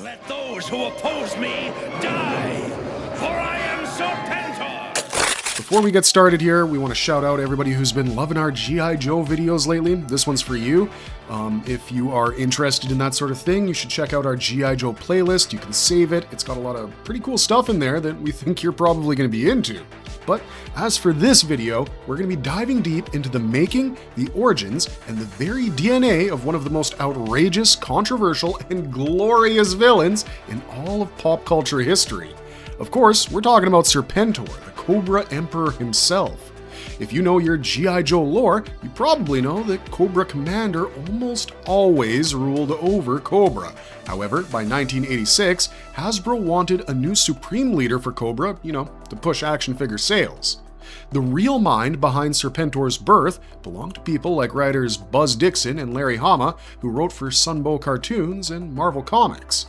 Let those who oppose me die, for I am Serpentor! Before we get started here, we want to shout out everybody who's been loving our G.I. Joe videos lately. This one's for you. If you are interested in that sort of thing, you should check out our G.I. Joe playlist. You can save it. It's got a lot of pretty cool stuff in there that we think you're probably going to be into. But as for this video, we're going to be diving deep into the making, the origins, and the very DNA of one of the most outrageous, controversial, and glorious villains in all of pop culture history. Of course, we're talking about Serpentor, the Cobra Emperor himself. If you know your G.I. Joe lore, you probably know that Cobra Commander almost always ruled over Cobra. However, by 1986, Hasbro wanted a new supreme leader for Cobra, to push action figure sales. The real mind behind Serpentor's birth belonged to people like writers Buzz Dixon and Larry Hama, who wrote for Sunbow Cartoons and Marvel Comics,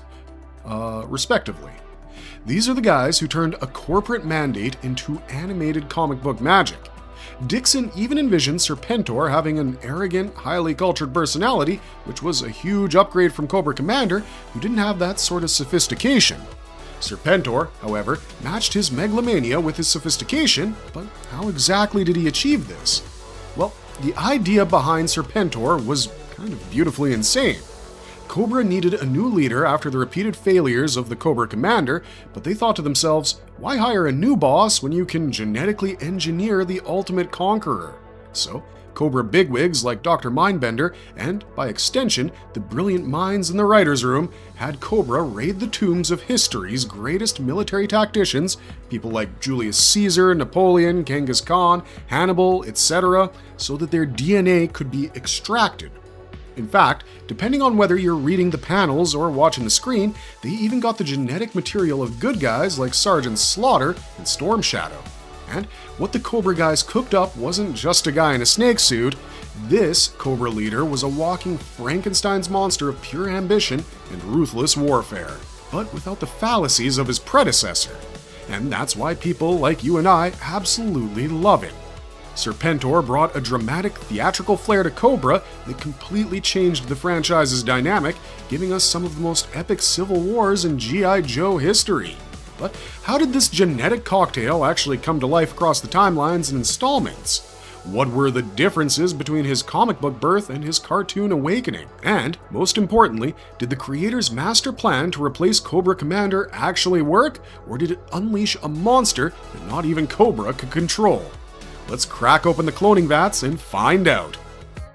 respectively. These are the guys who turned a corporate mandate into animated comic book magic. Dixon even envisioned Serpentor having an arrogant, highly cultured personality, which was a huge upgrade from Cobra Commander, who didn't have that sort of sophistication. Serpentor, however, matched his megalomania with his sophistication, but how exactly did he achieve this? Well, the idea behind Serpentor was kind of beautifully insane. Cobra needed a new leader after the repeated failures of the Cobra Commander, but they thought to themselves, why hire a new boss when you can genetically engineer the ultimate conqueror? So, Cobra bigwigs like Dr. Mindbender, and by extension, the brilliant minds in the writer's room, had Cobra raid the tombs of history's greatest military tacticians, people like Julius Caesar, Napoleon, Genghis Khan, Hannibal, etc., so that their DNA could be extracted. In fact, depending on whether you're reading the panels or watching the screen, they even got the genetic material of good guys like Sergeant Slaughter and Storm Shadow. And what the Cobra guys cooked up wasn't just a guy in a snake suit. This Cobra leader was a walking Frankenstein's monster of pure ambition and ruthless warfare, but without the fallacies of his predecessor. And that's why people like you and I absolutely love him. Serpentor brought a dramatic, theatrical flair to Cobra that completely changed the franchise's dynamic, giving us some of the most epic civil wars in G.I. Joe history. But how did this genetic cocktail actually come to life across the timelines and installments? What were the differences between his comic book birth and his cartoon awakening? And, most importantly, did the creator's master plan to replace Cobra Commander actually work, or did it unleash a monster that not even Cobra could control? Let's crack open the cloning vats and find out.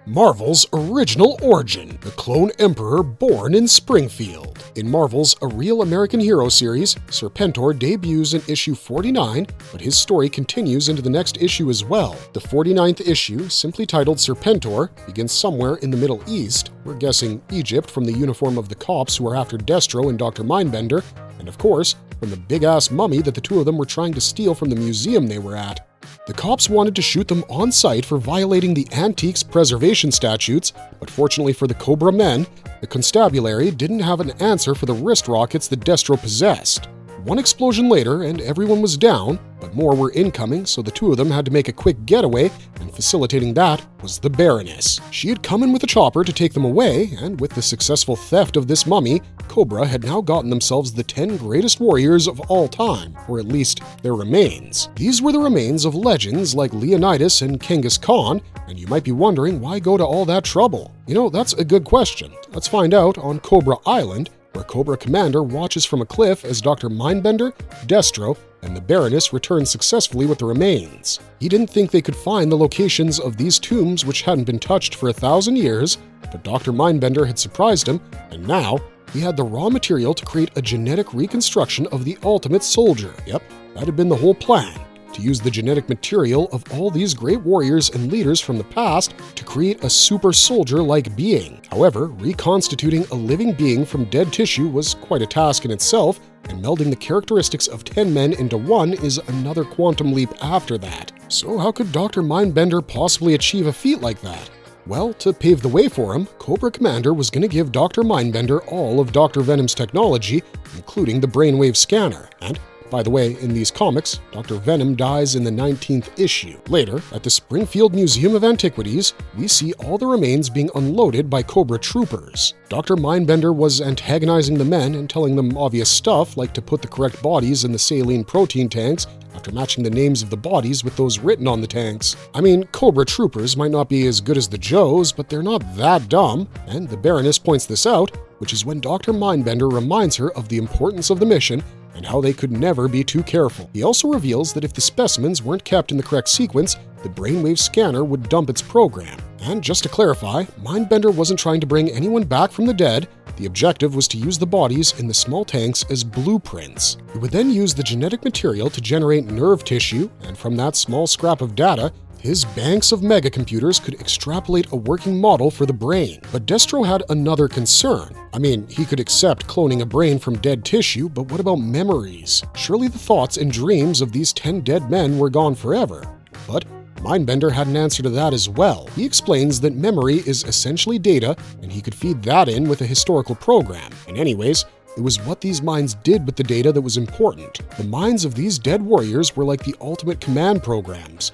Marvel's original origin, the Clone Emperor born in Springfield. In Marvel's A Real American Hero series, Serpentor debuts in issue 49, but his story continues into the next issue as well. The 49th issue, simply titled Serpentor, begins somewhere in the Middle East. We're guessing Egypt from the uniform of the cops who are after Destro and Dr. Mindbender, and of course, from the big-ass mummy that the two of them were trying to steal from the museum they were at. The cops wanted to shoot them on sight for violating the Antiques Preservation Statutes, but fortunately for the Cobra men, the constabulary didn't have an answer for the wrist rockets that Destro possessed. One explosion later, and everyone was down, but more were incoming, so the two of them had to make a quick getaway, and facilitating that was the Baroness. She had come in with a chopper to take them away, and with the successful theft of this mummy, Cobra had now gotten themselves the 10 greatest warriors of all time, or at least their remains. These were the remains of legends like Leonidas and Genghis Khan, and you might be wondering why go to all that trouble? That's a good question. Let's find out on Cobra Island, where Cobra Commander watches from a cliff as Dr. Mindbender, Destro, and the Baroness return successfully with the remains. He didn't think they could find the locations of these tombs which hadn't been touched for 1,000 years, but Dr. Mindbender had surprised him, and now he had the raw material to create a genetic reconstruction of the ultimate soldier. Yep, that had been the whole plan. To use the genetic material of all these great warriors and leaders from the past to create a super soldier-like being. However, reconstituting a living being from dead tissue was quite a task in itself, and melding the characteristics of 10 men into one is another quantum leap after that. So how could Dr. Mindbender possibly achieve a feat like that? Well, to pave the way for him, Cobra Commander was going to give Dr. Mindbender all of Dr. Venom's technology, including the brainwave scanner, and By the way, in these comics, Dr. Venom dies in the 19th issue. Later, at the Springfield Museum of Antiquities, we see all the remains being unloaded by Cobra troopers. Dr. Mindbender was antagonizing the men and telling them obvious stuff like to put the correct bodies in the saline protein tanks after matching the names of the bodies with those written on the tanks. I mean, Cobra troopers might not be as good as the Joes, but they're not that dumb, and the Baroness points this out, which is when Dr. Mindbender reminds her of the importance of the mission and how they could never be too careful. He also reveals that if the specimens weren't kept in the correct sequence, the brainwave scanner would dump its program. And just to clarify, Mindbender wasn't trying to bring anyone back from the dead. The objective was to use the bodies in the small tanks as blueprints. He would then use the genetic material to generate nerve tissue, and from that small scrap of data, his banks of megacomputers could extrapolate a working model for the brain. But Destro had another concern. I mean, he could accept cloning a brain from dead tissue, but what about memories? Surely the thoughts and dreams of these 10 dead men were gone forever. But Mindbender had an answer to that as well. He explains that memory is essentially data, and he could feed that in with a historical program. And anyways, it was what these minds did with the data that was important. The minds of these dead warriors were like the ultimate command programs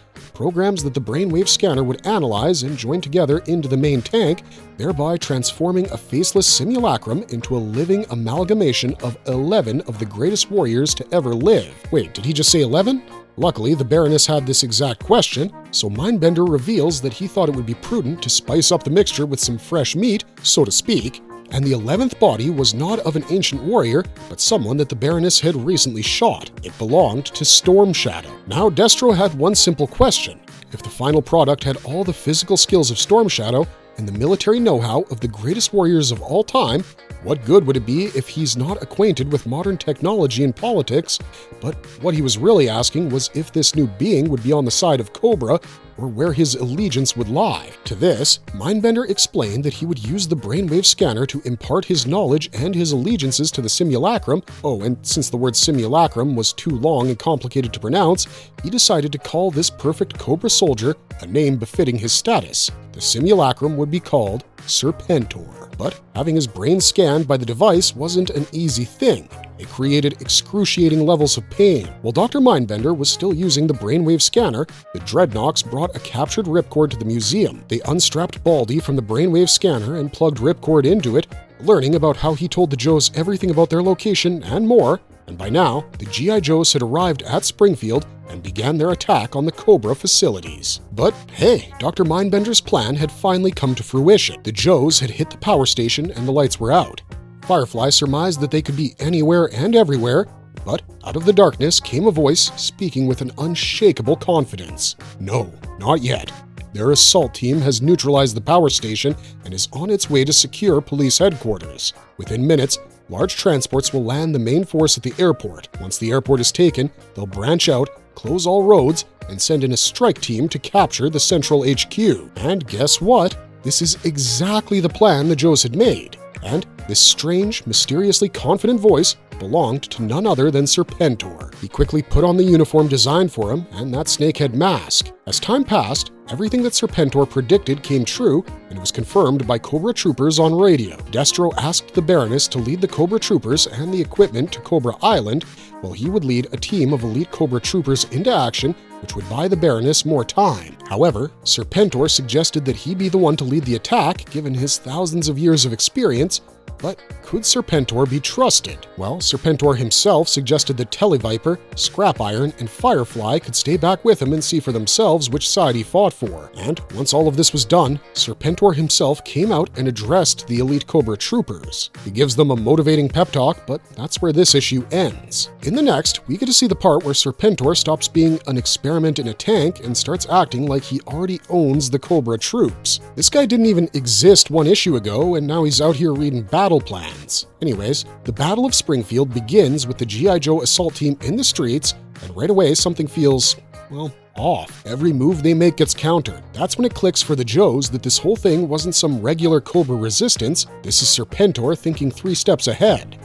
that the brainwave scanner would analyze and join together into the main tank, thereby transforming a faceless simulacrum into a living amalgamation of 11 of the greatest warriors to ever live. Wait, did he just say 11? Luckily, the Baroness had this exact question, so Mindbender reveals that he thought it would be prudent to spice up the mixture with some fresh meat, so to speak, and the 11th body was not of an ancient warrior, but someone that the Baroness had recently shot. It belonged to Storm Shadow. Now Destro had one simple question. If the final product had all the physical skills of Storm Shadow and the military know-how of the greatest warriors of all time, what good would it be if he's not acquainted with modern technology and politics? But what he was really asking was if this new being would be on the side of Cobra or where his allegiance would lie. To this, Mindbender explained that he would use the brainwave scanner to impart his knowledge and his allegiances to the simulacrum. Oh, and since the word simulacrum was too long and complicated to pronounce, he decided to call this perfect Cobra soldier a name befitting his status. The simulacrum would be called Serpentor. But having his brain scanned by the device wasn't an easy thing. It created excruciating levels of pain. While Dr. Mindbender was still using the brainwave scanner, the Dreadnoks brought a captured ripcord to the museum. They unstrapped Baldy from the brainwave scanner and plugged ripcord into it, learning about how he told the Joes everything about their location and more. And by now, the G.I. Joes had arrived at Springfield and began their attack on the Cobra facilities. But hey, Dr. Mindbender's plan had finally come to fruition. The Joes had hit the power station and the lights were out. Firefly surmised that they could be anywhere and everywhere, but out of the darkness came a voice speaking with an unshakable confidence. No, not yet. Their assault team has neutralized the power station and is on its way to secure police headquarters. Within minutes, large transports will land the main force at the airport. Once the airport is taken, they'll branch out, close all roads, and send in a strike team to capture the central HQ. And guess what? This is exactly the plan the Joes had made. And this strange, mysteriously confident voice belonged to none other than Serpentor. He quickly put on the uniform designed for him and that snakehead mask. As time passed, everything that Serpentor predicted came true, and it was confirmed by Cobra troopers on radio. Destro asked the Baroness to lead the Cobra troopers and the equipment to Cobra Island, while he would lead a team of elite Cobra troopers into action, which would buy the Baroness more time. However, Serpentor suggested that he be the one to lead the attack, given his thousands of years of experience. But could Serpentor be trusted? Well, Serpentor himself suggested that Televiper, Scrap Iron, and Firefly could stay back with him and see for themselves which side he fought for. And once all of this was done, Serpentor himself came out and addressed the elite Cobra troopers. He gives them a motivating pep talk, but that's where this issue ends. In the next, we get to see the part where Serpentor stops being an experiment in a tank and starts acting like he already owns the Cobra troops. This guy didn't even exist one issue ago, and now he's out here reading battle plans. Anyways, the Battle of Springfield begins with the G.I. Joe assault team in the streets, and right away something feels, well, off. Every move they make gets countered. That's when it clicks for the Joes that this whole thing wasn't some regular Cobra resistance. This is Serpentor thinking 3 steps ahead.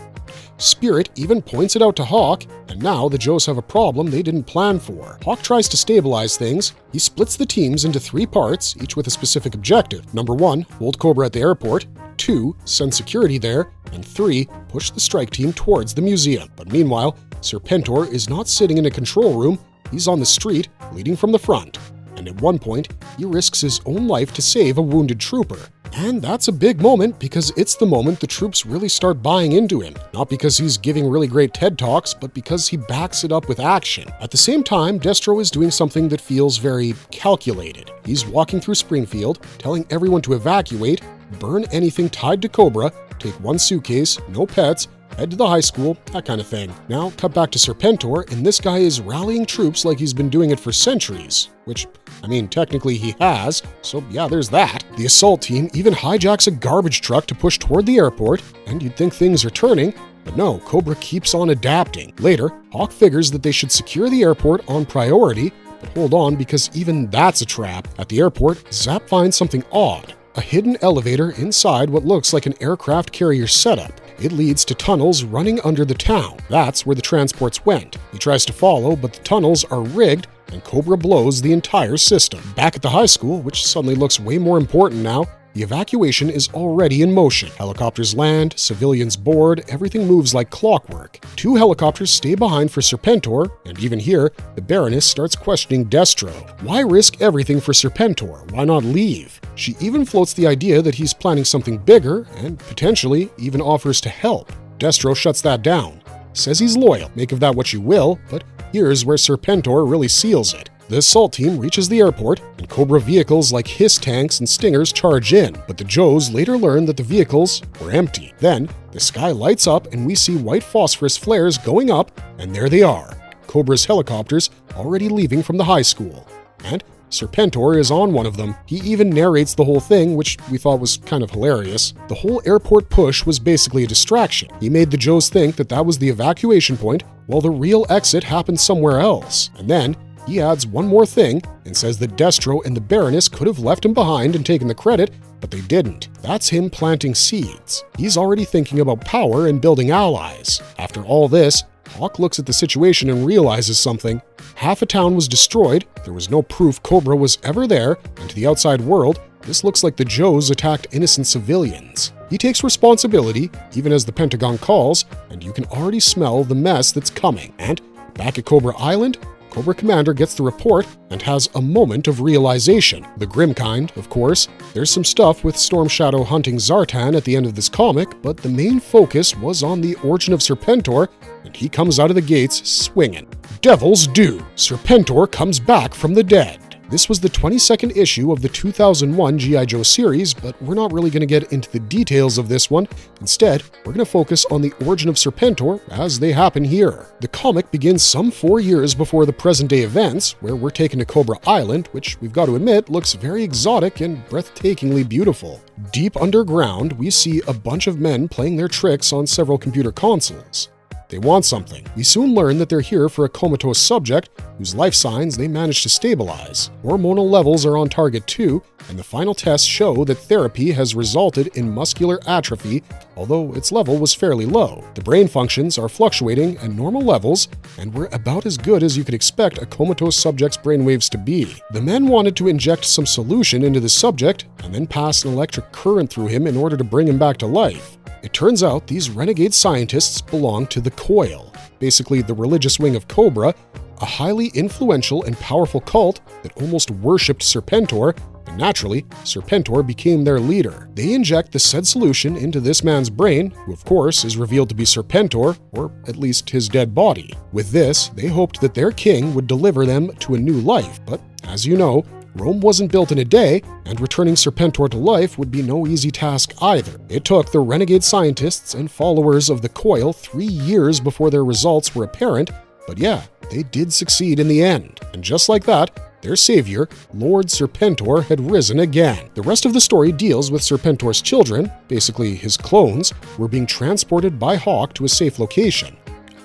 Spirit even points it out to Hawk, and now the Joes have a problem they didn't plan for. Hawk tries to stabilize things. He splits the teams into 3 parts, each with a specific objective. Number 1, hold Cobra at the airport. 2. Send security there, and 3. Push the strike team towards the museum. But meanwhile, Serpentor is not sitting in a control room, he's on the street, leading from the front. And at one point, he risks his own life to save a wounded trooper. And that's a big moment because it's the moment the troops really start buying into him. Not because he's giving really great TED Talks, but because he backs it up with action. At the same time, Destro is doing something that feels very calculated. He's walking through Springfield, telling everyone to evacuate, burn anything tied to Cobra, take one suitcase, no pets, head to the high school, that kind of thing. Now, cut back to Serpentor, and this guy is rallying troops like he's been doing it for centuries. Which, I mean, technically he has, so yeah, there's that. The assault team even hijacks a garbage truck to push toward the airport, and you'd think things are turning, but no, Cobra keeps on adapting. Later, Hawk figures that they should secure the airport on priority, but hold on because even that's a trap. At the airport, Zap finds something odd. A hidden elevator inside what looks like an aircraft carrier setup. It leads to tunnels running under the town. That's where the transports went. He tries to follow, but the tunnels are rigged, and Cobra blows the entire system. Back at the high school, which suddenly looks way more important now, the evacuation is already in motion. Helicopters land, civilians board, everything moves like clockwork. 2 helicopters stay behind for Serpentor, and even here, the Baroness starts questioning Destro. Why risk everything for Serpentor? Why not leave? She even floats the idea that he's planning something bigger, and potentially even offers to help. Destro shuts that down. Says he's loyal, make of that what you will, but here's where Serpentor really seals it. The assault team reaches the airport, and Cobra vehicles like Hiss tanks and Stingers charge in, but the Joes later learn that the vehicles were empty. Then, the sky lights up and we see white phosphorus flares going up, and there they are, Cobra's helicopters already leaving from the high school. And Serpentor is on one of them. He even narrates the whole thing, which we thought was kind of hilarious. The whole airport push was basically a distraction. He made the Joes think that that was the evacuation point, while the real exit happened somewhere else. And then, he adds one more thing and says that Destro and the Baroness could have left him behind and taken the credit, but they didn't. That's him planting seeds. He's already thinking about power and building allies. After all this, Hawk looks at the situation and realizes something. Half a town was destroyed, there was no proof Cobra was ever there, and to the outside world, this looks like the Joes attacked innocent civilians. He takes responsibility, even as the Pentagon calls, and you can already smell the mess that's coming. And back at Cobra Island, Cobra Commander gets the report and has a moment of realization. The grim kind, of course. There's some stuff with Storm Shadow hunting Zartan at the end of this comic, but the main focus was on the origin of Serpentor, and he comes out of the gates swinging. Devil's Due! Serpentor comes back from the dead. This was the 22nd issue of the 2001 G.I. Joe series, but we're not really going to get into the details of this one. Instead, we're going to focus on the origin of Serpentor as they happen here. The comic begins some 4 years before the present-day events, where we're taken to Cobra Island, which we've got to admit looks very exotic and breathtakingly beautiful. Deep underground, we see a bunch of men playing their tricks on several computer consoles. They want something. We soon learn that they're here for a comatose subject whose life signs they managed to stabilize. Hormonal levels are on target too, and the final tests show that therapy has resulted in muscular atrophy, although its level was fairly low. The brain functions are fluctuating at normal levels, and we're about as good as you could expect a comatose subject's brainwaves to be. The men wanted to inject some solution into the subject and then pass an electric current through him in order to bring him back to life. It turns out these renegade scientists belong to the Coil, basically the religious wing of Cobra, a highly influential and powerful cult that almost worshipped Serpentor, and naturally, Serpentor became their leader. They inject the said solution into this man's brain, who of course is revealed to be Serpentor, or at least his dead body. With this, they hoped that their king would deliver them to a new life, but as you know, Rome wasn't built in a day, and returning Serpentor to life would be no easy task either. It took the renegade scientists and followers of the Coil 3 years before their results were apparent, but yeah, they did succeed in the end. And just like that, their savior, Lord Serpentor, had risen again. The rest of the story deals with Serpentor's children, basically his clones, were being transported by Hawk to a safe location.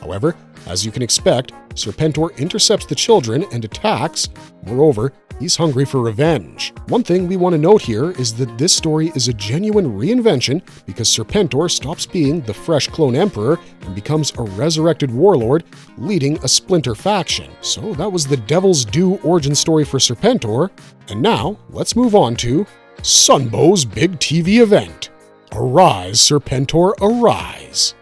However, as you can expect, Serpentor intercepts the children and attacks. Moreover, he's hungry for revenge. One thing we want to note here is that this story is a genuine reinvention because Serpentor stops being the fresh clone emperor and becomes a resurrected warlord leading a splinter faction. So that was the Devil's Due origin story for Serpentor. And now, let's move on to Sunbow's big TV event. Arise, Serpentor, arise!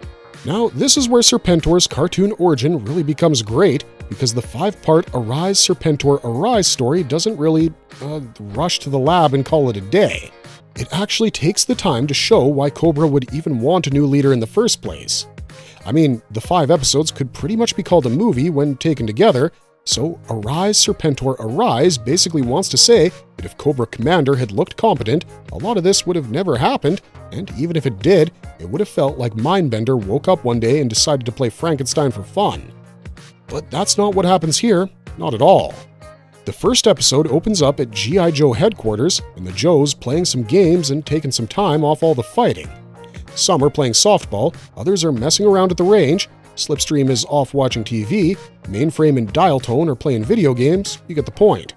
Now, this is where Serpentor's cartoon origin really becomes great, because the 5-part Arise, Serpentor, arise story doesn't really rush to the lab and call it a day. It actually takes the time to show why Cobra would even want a new leader in the first place. I mean, the 5 episodes could pretty much be called a movie when taken together, so Arise, Serpentor, arise basically wants to say that if Cobra Commander had looked competent, a lot of this would have never happened, and even if it did, it would have felt like Mindbender woke up one day and decided to play Frankenstein for fun. But that's not what happens here, not at all. The first episode opens up at G.I. Joe headquarters, and the Joes playing some games and taking some time off all the fighting. Some are playing softball, others are messing around at the range, Slipstream is off watching TV, Mainframe and Dial Tone are playing video games, you get the point.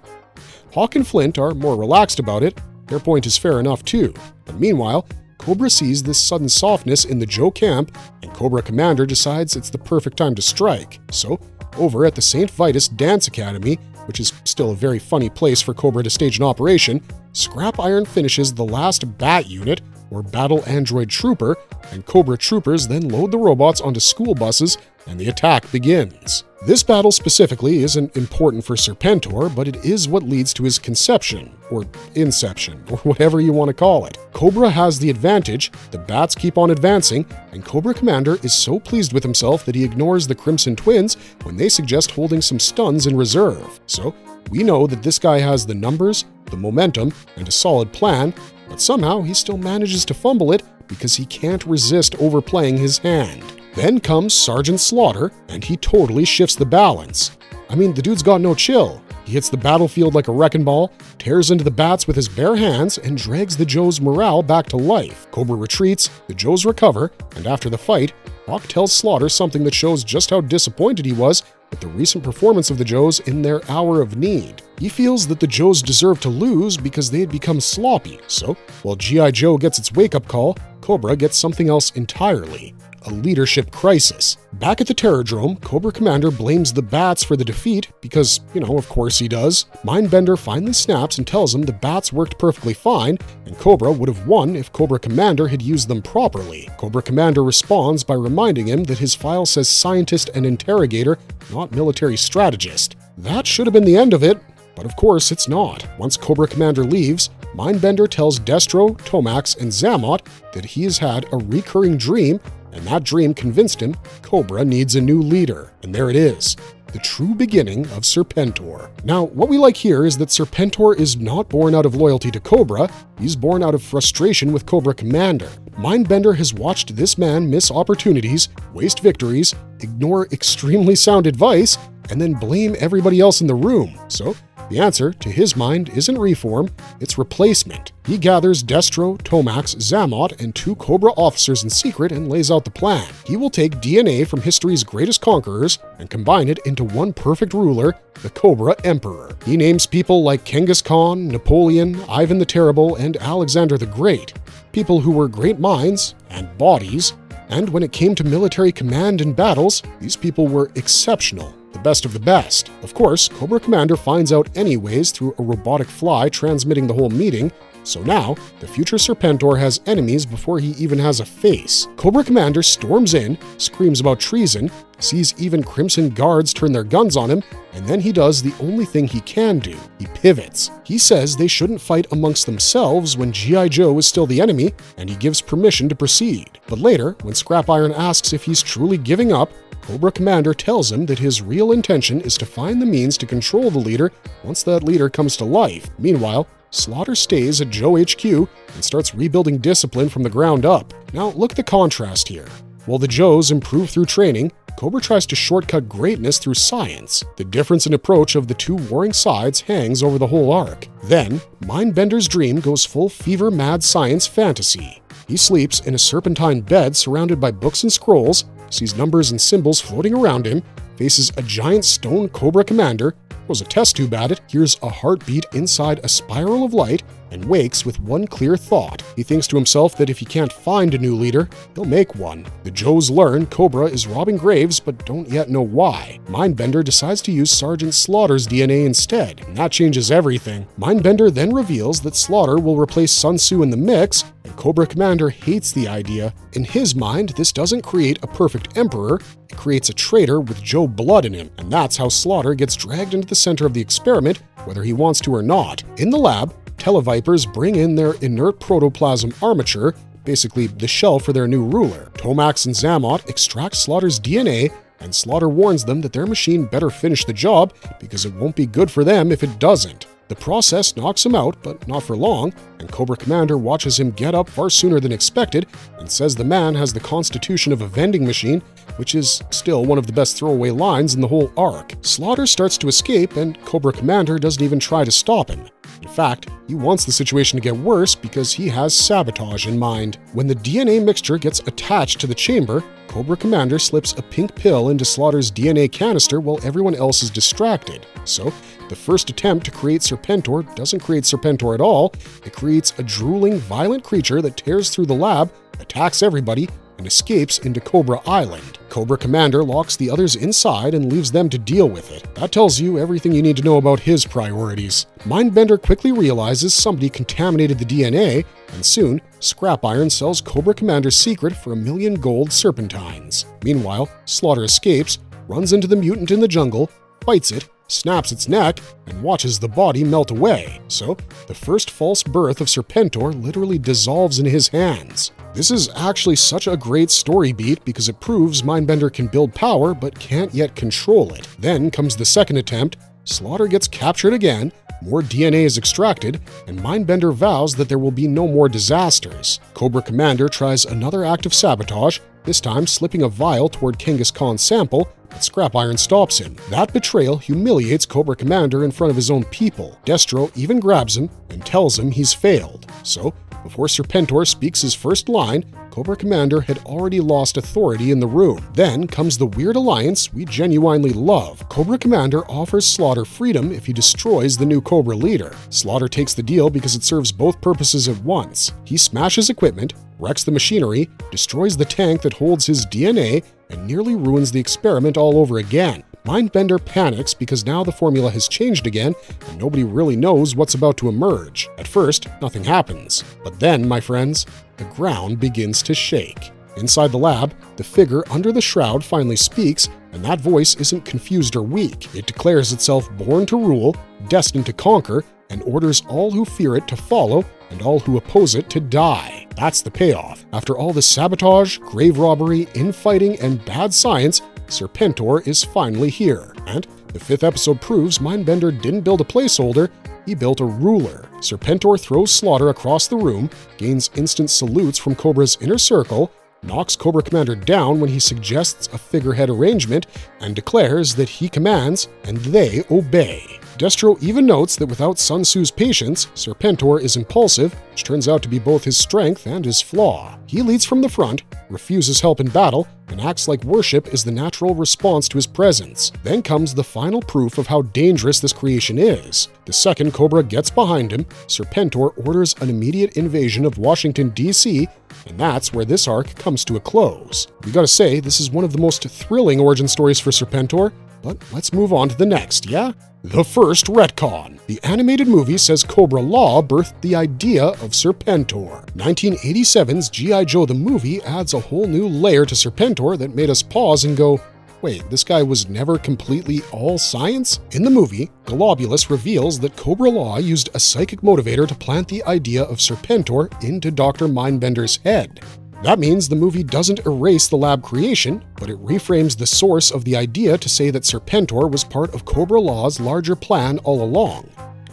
Hawk and Flint are more relaxed about it, their point is fair enough too. But meanwhile, Cobra sees this sudden softness in the Joe camp, and Cobra Commander decides it's the perfect time to strike. So, over at the St. Vitus Dance Academy, which is still a very funny place for Cobra to stage an operation, Scrap Iron finishes the last BAT unit, or Battle Android Trooper, and Cobra troopers then load the robots onto school buses, and the attack begins. This battle specifically isn't important for Serpentor, but it is what leads to his conception, or inception, or whatever you want to call it. Cobra has the advantage, the bats keep on advancing, and Cobra Commander is so pleased with himself that he ignores the Crimson Twins when they suggest holding some stuns in reserve. So, we know that this guy has the numbers, the momentum, and a solid plan, but somehow he still manages to fumble it because he can't resist overplaying his hand. Then comes Sergeant Slaughter, and he totally shifts the balance. I mean, the dude's got no chill. He hits the battlefield like a wrecking ball, tears into the bats with his bare hands, and drags the Joes' morale back to life. Cobra retreats, the Joes recover, and after the fight, Hawk tells Slaughter something that shows just how disappointed he was with the recent performance of the Joes in their hour of need. He feels that the Joes deserve to lose because they had become sloppy, so while G.I. Joe gets its wake-up call, Cobra gets something else entirely. A leadership crisis. Back at the Terrordrome, Cobra Commander blames the bats for the defeat because, of course he does. Mindbender finally snaps and tells him the bats worked perfectly fine, and Cobra would have won if Cobra Commander had used them properly. Cobra Commander responds by reminding him that his file says scientist and interrogator, not military strategist. That should have been the end of it, but of course it's not. Once Cobra Commander leaves, Mindbender tells Destro, Tomax, and Zammot that he has had a recurring dream, and that dream convinced him Cobra needs a new leader. And there it is, the true beginning of Serpentor. Now, what we like here is that Serpentor is not born out of loyalty to Cobra, he's born out of frustration with Cobra Commander. Mindbender has watched this man miss opportunities, waste victories, ignore extremely sound advice, and then blame everybody else in the room. So, the answer, to his mind, isn't reform, it's replacement. He gathers Destro, Tomax, Zammot, and 2 Cobra officers in secret and lays out the plan. He will take DNA from history's greatest conquerors and combine it into one perfect ruler, the Cobra Emperor. He names people like Genghis Khan, Napoleon, Ivan the Terrible, and Alexander the Great. People who were great minds and bodies, and when it came to military command and battles, these people were exceptional. The best of the best. Of course, Cobra Commander finds out anyways through a robotic fly transmitting the whole meeting, so now the future Serpentor has enemies before he even has a face. Cobra Commander storms in, screams about treason, sees even Crimson Guards turn their guns on him, and then he does the only thing he can do. He pivots. He says they shouldn't fight amongst themselves when G.I. Joe is still the enemy, and he gives permission to proceed. But later, when Scrap Iron asks if he's truly giving up, Cobra Commander tells him that his real intention is to find the means to control the leader once that leader comes to life. Meanwhile, Slaughter stays at Joe HQ and starts rebuilding discipline from the ground up. Now, look at the contrast here. While the Joes improve through training, Cobra tries to shortcut greatness through science. The difference in approach of the 2 warring sides hangs over the whole arc. Then, Mindbender's dream goes full fever-mad science fantasy. He sleeps in a serpentine bed surrounded by books and scrolls, sees numbers and symbols floating around him, faces a giant stone Cobra Commander, throws a test tube at it, hears a heartbeat inside a spiral of light, and wakes with one clear thought. He thinks to himself that if he can't find a new leader, he'll make one. The Joes learn Cobra is robbing graves but don't yet know why. Mindbender decides to use Sergeant Slaughter's DNA instead, and that changes everything. Mindbender then reveals that Slaughter will replace Sun Tzu in the mix, and and Cobra Commander hates the idea. In his mind, this doesn't create a perfect emperor, it creates a traitor with Joe blood in him, and that's how Slaughter gets dragged into the center of the experiment, whether he wants to or not. In the lab, Televipers bring in their inert protoplasm armature, basically the shell for their new ruler. Tomax and Zammot extract Slaughter's DNA, and Slaughter warns them that their machine better finish the job because it won't be good for them if it doesn't. The process knocks him out, but not for long, and Cobra Commander watches him get up far sooner than expected and says the man has the constitution of a vending machine, which is still one of the best throwaway lines in the whole arc. Slaughter starts to escape, and Cobra Commander doesn't even try to stop him. In fact, he wants the situation to get worse because he has sabotage in mind. When the DNA mixture gets attached to the chamber, Cobra Commander slips a pink pill into Slaughter's DNA canister while everyone else is distracted. So, the first attempt to create Serpentor doesn't create Serpentor at all, it creates a drooling, violent creature that tears through the lab, attacks everybody, and escapes into Cobra Island. Cobra Commander locks the others inside and leaves them to deal with it. That tells you everything you need to know about his priorities. Mindbender quickly realizes somebody contaminated the DNA, and soon, Scrap Iron sells Cobra Commander's secret for 1 million gold serpentines. Meanwhile, Slaughter escapes, runs into the mutant in the jungle, fights it, snaps its neck, and watches the body melt away. So, the first false birth of Serpentor literally dissolves in his hands. This is actually such a great story beat because it proves Mindbender can build power but can't yet control it. Then comes the second attempt, Slaughter gets captured again, more DNA is extracted, and Mindbender vows that there will be no more disasters. Cobra Commander tries another act of sabotage, this time slipping a vial toward Genghis Khan's sample, but Scrap Iron stops him. That betrayal humiliates Cobra Commander in front of his own people. Destro even grabs him and tells him he's failed. So, before Serpentor speaks his first line, Cobra Commander had already lost authority in the room. Then comes the weird alliance we genuinely love. Cobra Commander offers Slaughter freedom if he destroys the new Cobra leader. Slaughter takes the deal because it serves both purposes at once. He smashes equipment, wrecks the machinery, destroys the tank that holds his DNA, and nearly ruins the experiment all over again. Mindbender panics because now the formula has changed again and nobody really knows what's about to emerge. At first, nothing happens. But then, my friends, the ground begins to shake. Inside the lab, the figure under the shroud finally speaks, and that voice isn't confused or weak. It declares itself born to rule, destined to conquer, and orders all who fear it to follow and all who oppose it to die. That's the payoff. After all the sabotage, grave robbery, infighting, and bad science, Serpentor is finally here. And the 5th episode proves Mindbender didn't build a placeholder, he built a ruler. Serpentor throws Slaughter across the room, gains instant salutes from Cobra's inner circle, knocks Cobra Commander down when he suggests a figurehead arrangement, and declares that he commands and they obey. Destro even notes that without Sun Tzu's patience, Serpentor is impulsive, which turns out to be both his strength and his flaw. He leads from the front, refuses help in battle, and acts like worship is the natural response to his presence. Then comes the final proof of how dangerous this creation is. The second Cobra gets behind him, Serpentor orders an immediate invasion of Washington, D.C., and that's where this arc comes to a close. We gotta say, this is one of the most thrilling origin stories for Serpentor, but let's move on to the next, yeah? The first retcon. The animated movie says Cobra Law birthed the idea of Serpentor. 1987's G.I. Joe the movie adds a whole new layer to Serpentor that made us pause and go, wait, this guy was never completely all science? In the movie, Globulus reveals that Cobra Law used a psychic motivator to plant the idea of Serpentor into Dr. Mindbender's head. That means the movie doesn't erase the lab creation, but it reframes the source of the idea to say that Serpentor was part of Cobra Law's larger plan all along.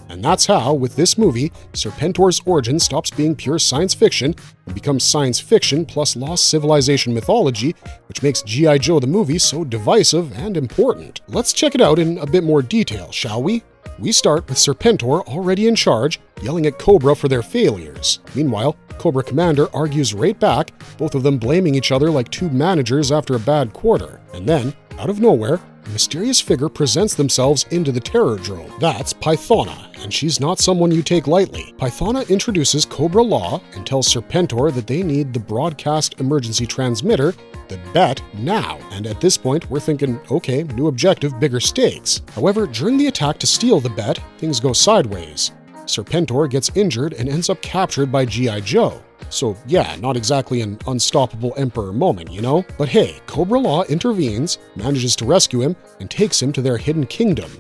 And that's how, with this movie, Serpentor's origin stops being pure science fiction and becomes science fiction plus lost civilization mythology, which makes G.I. Joe the movie so divisive and important. Let's check it out in a bit more detail, shall we? We start with Serpentor already in charge, yelling at Cobra for their failures. Meanwhile, Cobra Commander argues right back, both of them blaming each other like two managers after a bad quarter. And then, out of nowhere, a mysterious figure presents themselves into the terror drone. That's Pythona, and she's not someone you take lightly. Pythona introduces Cobra Law and tells Serpentor that they need the broadcast emergency transmitter, the bet, now. And at this point, we're thinking, okay, new objective, bigger stakes. However, during the attack to steal the bet, things go sideways. Serpentor gets injured and ends up captured by G.I. Joe. so yeah, not exactly an unstoppable emperor moment, you know? But hey, Cobra Law intervenes, manages to rescue him, and takes him to their hidden kingdom.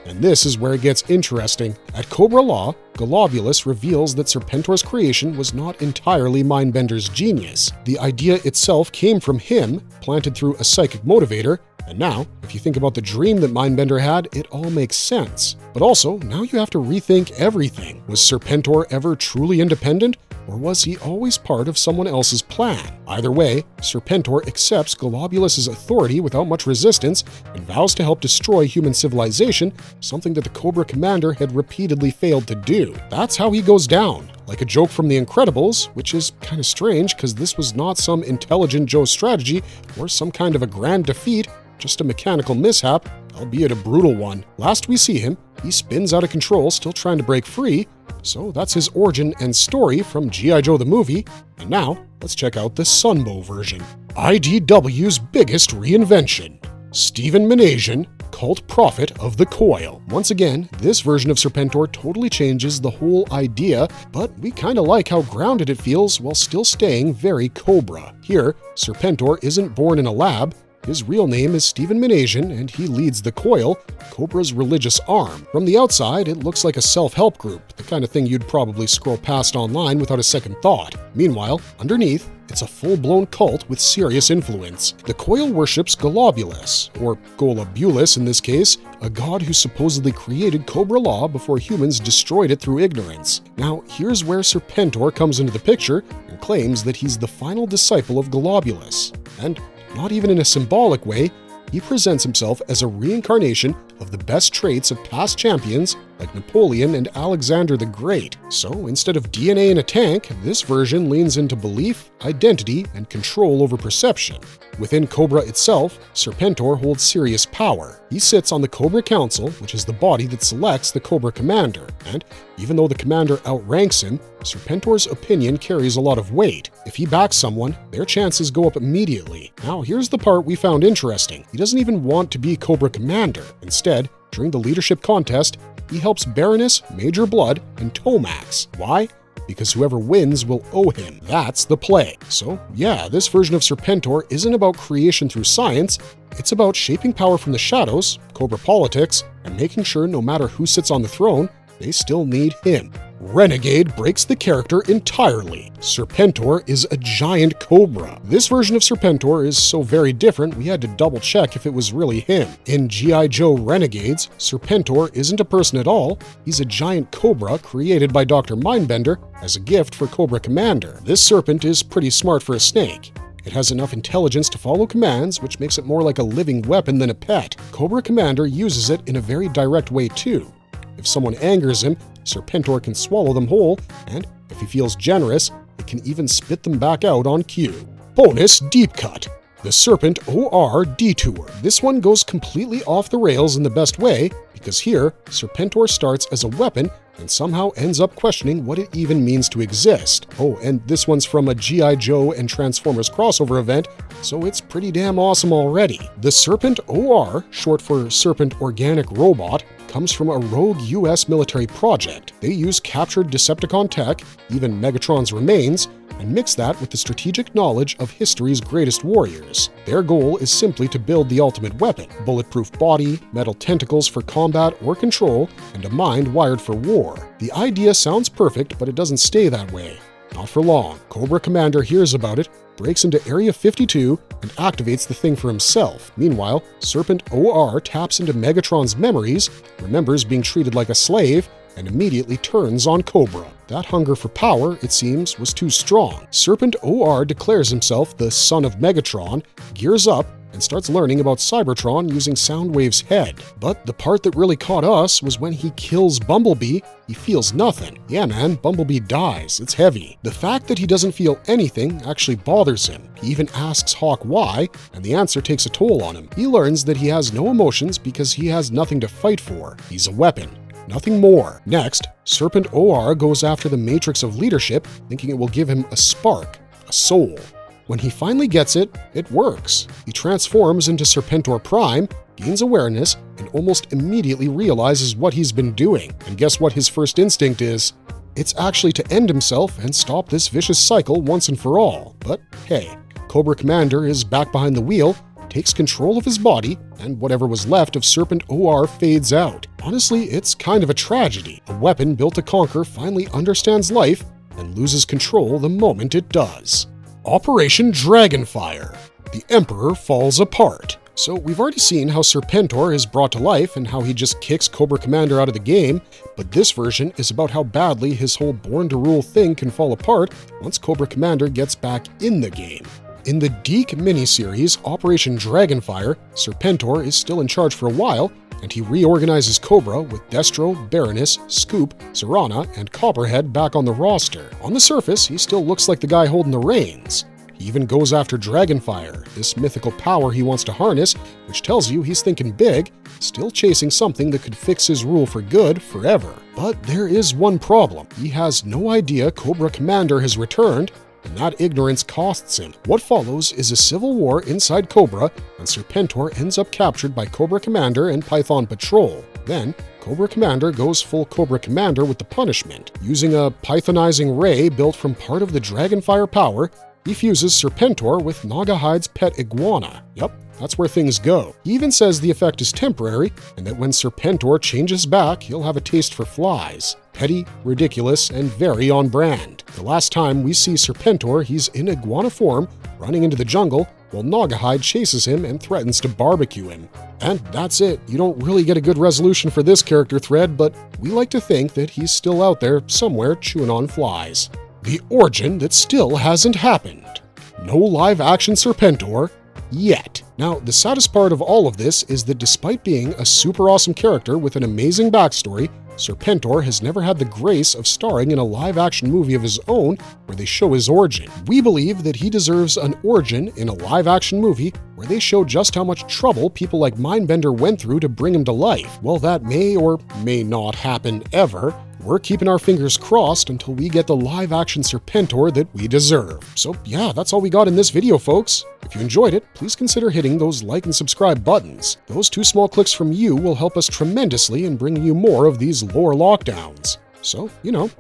And this is where it gets interesting. At Cobra Law, Globulus reveals that Serpentor's creation was not entirely Mindbender's genius. The idea itself came from him, planted through a psychic motivator, and now, if you think about the dream that Mindbender had, it all makes sense. But also, now you have to rethink everything. Was Serpentor ever truly independent, or was he always part of someone else's plan? Either way, Serpentor accepts Globulus's authority without much resistance and vows to help destroy human civilization, something that the Cobra commander had repeatedly failed to do. That's how he goes down. Like a joke from The Incredibles, which is kind of strange because this was not some intelligent Joe strategy or some kind of a grand defeat, just a mechanical mishap, albeit a brutal one. Last we see him, he spins out of control, still trying to break free. So that's his origin and story from G.I. Joe the movie. And now, let's check out the Sunbow version. IDW's biggest reinvention. Stephen Manasian, cult prophet of the coil. Once again, this version of Serpentor totally changes the whole idea, but we kinda like how grounded it feels while still staying very Cobra. Here, Serpentor isn't born in a lab. His real name is Stephen Manasian, and he leads the Coil, Cobra's religious arm. From the outside, it looks like a self-help group, the kind of thing you'd probably scroll past online without a second thought. Meanwhile, underneath, it's a full-blown cult with serious influence. The Coil worships Globulus, or Golobulus in this case, a god who supposedly created Cobra Law before humans destroyed it through ignorance. Now, here's where Serpentor comes into the picture and claims that he's the final disciple of Globulus. And not even in a symbolic way, he presents himself as a reincarnation of the best traits of past champions like Napoleon and Alexander the Great. So instead of DNA in a tank, this version leans into belief, identity, and control over perception. Within Cobra itself, Serpentor holds serious power. He sits on the Cobra Council, which is the body that selects the Cobra commander, and even though the commander outranks him, Serpentor's opinion carries a lot of weight. If he backs someone, their chances go up immediately. Now here's the part we found interesting. He doesn't even want to be Cobra commander. Instead, during the leadership contest, he helps Baroness, Major Blood, and Tomax. Why? Because whoever wins will owe him. That's the play. So yeah, this version of Serpentor isn't about creation through science, it's about shaping power from the shadows, Cobra politics, and making sure no matter who sits on the throne, they still need him. Renegade breaks the character entirely. Serpentor is a giant cobra. This version of Serpentor is so very different, we had to double check if it was really him. In G.I. Joe Renegades, Serpentor isn't a person at all. He's a giant cobra created by Dr. Mindbender as a gift for Cobra Commander. This serpent is pretty smart for a snake. It has enough intelligence to follow commands, which makes it more like a living weapon than a pet. Cobra Commander uses it in a very direct way too. If someone angers him, Serpentor can swallow them whole, and if he feels generous, it can even spit them back out on cue. Bonus Deep Cut. The Serpent O.R. Detour. This one goes completely off the rails in the best way, because here, Serpentor starts as a weapon and somehow ends up questioning what it even means to exist. Oh, and this one's from a G.I. Joe and Transformers crossover event, so it's pretty damn awesome already. The Serpent O.R., short for Serpent Organic Robot, comes from a rogue US military project. They use captured Decepticon tech, even Megatron's remains, and mix that with the strategic knowledge of history's greatest warriors. Their goal is simply to build the ultimate weapon: bulletproof body, metal tentacles for combat or control, and a mind wired for war. The idea sounds perfect, but it doesn't stay that way. Not for long. Cobra Commander hears about it, breaks into Area 52, and activates the thing for himself. Meanwhile, Serpent O.R. taps into Megatron's memories, remembers being treated like a slave, and immediately turns on Cobra. That hunger for power, it seems, was too strong. Serpent O.R. declares himself the son of Megatron, gears up, and starts learning about Cybertron using Soundwave's head. But the part that really caught us was when he kills Bumblebee. He feels nothing. Yeah man, Bumblebee dies. It's heavy. The fact that he doesn't feel anything actually bothers him. He even asks Hawk why, and the answer takes a toll on him. He learns that he has no emotions because he has nothing to fight for. He's a weapon. Nothing more. Next, Serpent O.R. goes after the Matrix of Leadership, thinking it will give him a spark, a soul. When he finally gets it, it works. He transforms into Serpentor Prime, gains awareness, and almost immediately realizes what he's been doing. And guess what his first instinct is? It's actually to end himself and stop this vicious cycle once and for all. But hey, Cobra Commander is back behind the wheel, takes control of his body, and whatever was left of Serpent O.R. fades out. Honestly, it's kind of a tragedy. A weapon built to conquer finally understands life and loses control the moment it does. Operation Dragonfire. The Emperor falls apart. So we've already seen how Serpentor is brought to life and how he just kicks Cobra Commander out of the game, but this version is about how badly his whole Born to Rule thing can fall apart once Cobra Commander gets back in the game. In the Deke miniseries Operation Dragonfire, Serpentor is still in charge for a while, and he reorganizes Cobra with Destro, Baroness, Scoop, Serana, and Copperhead back on the roster. On the surface, he still looks like the guy holding the reins. He even goes after Dragonfire, this mythical power he wants to harness, which tells you he's thinking big, still chasing something that could fix his rule for good forever. But there is one problem. He has no idea Cobra Commander has returned, and that ignorance costs him. What follows is a civil war inside Cobra, and Serpentor ends up captured by Cobra Commander and Python Patrol. Then, Cobra Commander goes full Cobra Commander with the punishment. Using a pythonizing ray built from part of the Dragonfire power, he fuses Serpentor with Nagahide's pet iguana. Yep, that's where things go. He even says the effect is temporary, and that when Serpentor changes back, he'll have a taste for flies. Petty, ridiculous, and very on brand. The last time we see Serpentor, he's in iguana form, running into the jungle, while Nagahide chases him and threatens to barbecue him. And that's it. You don't really get a good resolution for this character thread, but we like to think that he's still out there somewhere chewing on flies. The origin that still hasn't happened. No live-action Serpentor yet. Now, the saddest part of all of this is that despite being a super awesome character with an amazing backstory, Serpentor has never had the grace of starring in a live-action movie of his own where they show his origin. We believe that he deserves an origin in a live-action movie where they show just how much trouble people like Mindbender went through to bring him to life. Well, that may or may not happen ever. We're keeping our fingers crossed until we get the live-action Serpentor that we deserve. So yeah, that's all we got in this video, folks. If you enjoyed it, please consider hitting those like and subscribe buttons. Those 2 small clicks from you will help us tremendously in bringing you more of these lore lockdowns. So,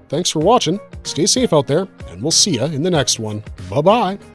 thanks for watching, stay safe out there, and we'll see ya in the next one. Bye-bye!